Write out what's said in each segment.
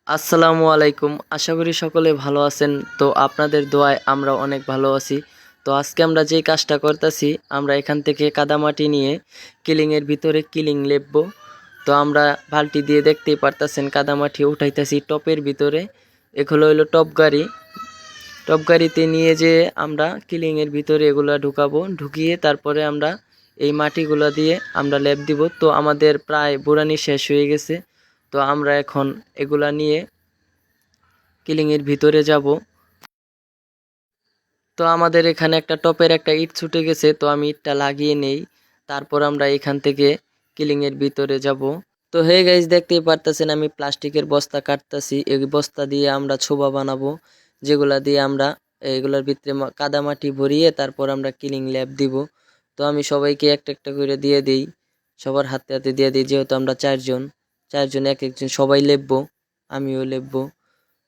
আসসালামু আলাইকুম। আশা করি সকলে ভালো আছেন। তো আপনাদের দোয়ায় আমরা অনেক ভালো আছি। তো আজকে আমরা যেই কাজটা করতেছি, আমরা এখান থেকে কাদামাটি নিয়ে কিলিংয়ের ভিতরে কিলিং লেপবো। তো আমরা বালতি দিয়ে দেখতেই পারতেছেন কাদামাটি উঠাইতেছি টপের ভিতরে। এগুলো হলো টপ গাড়ি। টপ গাড়িতে নিয়ে যেয়ে আমরা কিলিংয়ের ভিতরে এগুলা ঢুকাবো, ঢুকিয়ে তারপরে আমরা এই মাটিগুলা দিয়ে আমরা লেপ দিব। তো আমাদের প্রায় বুড়ানি শেষ হয়ে গেছে। তো আমরা এখন এগুলা নিয়ে কিলিংয়ের ভিতরে যাব। তো আমাদের এখানে একটা টপের একটা ইট ছুটে গেছে, তো আমি ইটটা লাগিয়ে নেই। তারপর আমরা এখান থেকে কিলিংয়ের ভিতরে যাব। তো হে গাইস, দেখতেই পারতেছেন আমি প্লাস্টিকের বস্তা কাটতেছি। এই বস্তা দিয়ে আমরা ছোবা বানাবো, যেগুলা দিয়ে আমরা এগুলোর ভিতরে কাদা মাটি ভরিয়ে তারপর আমরা কিলিং ল্যাব দিব। তো আমি সবাইকে একটা একটা করে দিয়ে দিই, সবার হাতে হাতে দিয়ে দিই। যেহেতু আমরা চারজন, চারজন এক একজন সবাই লেপবো, আমিও লেপবো।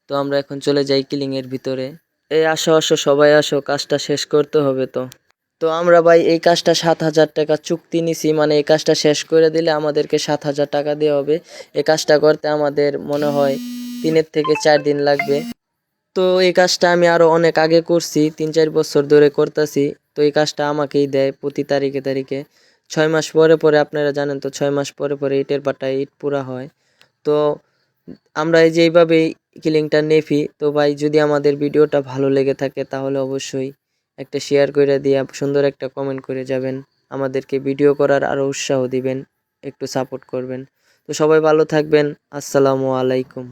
তো আমরা এখন চলে যাই কিলিংয়ের ভিতরে। এই আসো আসো সবাই আসো, কাজটা শেষ করতে হবে। তো তো আমরা ভাই এই কাজটা 7,000 টাকা চুক্তি নিছি, মানে এই কাজটা শেষ করে দিলে আমাদেরকে 7,000 টাকা দেওয়া হবে। এই কাজটা করতে আমাদের মনে হয় 3 থেকে 4 দিন লাগবে। তো এই কাজটা আমি আরো অনেক আগে করছি, 3-4 বছর ধরে করতেছি। তো এই কাজটা আমাকেই দেয় প্রতি তারিখে তারিখে। 6 মাস পরে পরে, আপনারা জানেন তো, 6 মাস পরে পরে ইটের পাটায় ইট পুরা হয়। তো আমরা এই যে এইভাবেই কিলিংটা নেফি। তো ভাই, যদি আমাদের ভিডিওটা ভালো লেগে থাকে তাহলে অবশ্যই একটা শেয়ার করে দিয়ে সুন্দর একটা কমেন্ট করে যাবেন। আমাদেরকে ভিডিও করার আরও উৎসাহ দিবেন, একটু সাপোর্ট করবেন। তো সবাই ভালো থাকবেন। আসসালামু আলাইকুম।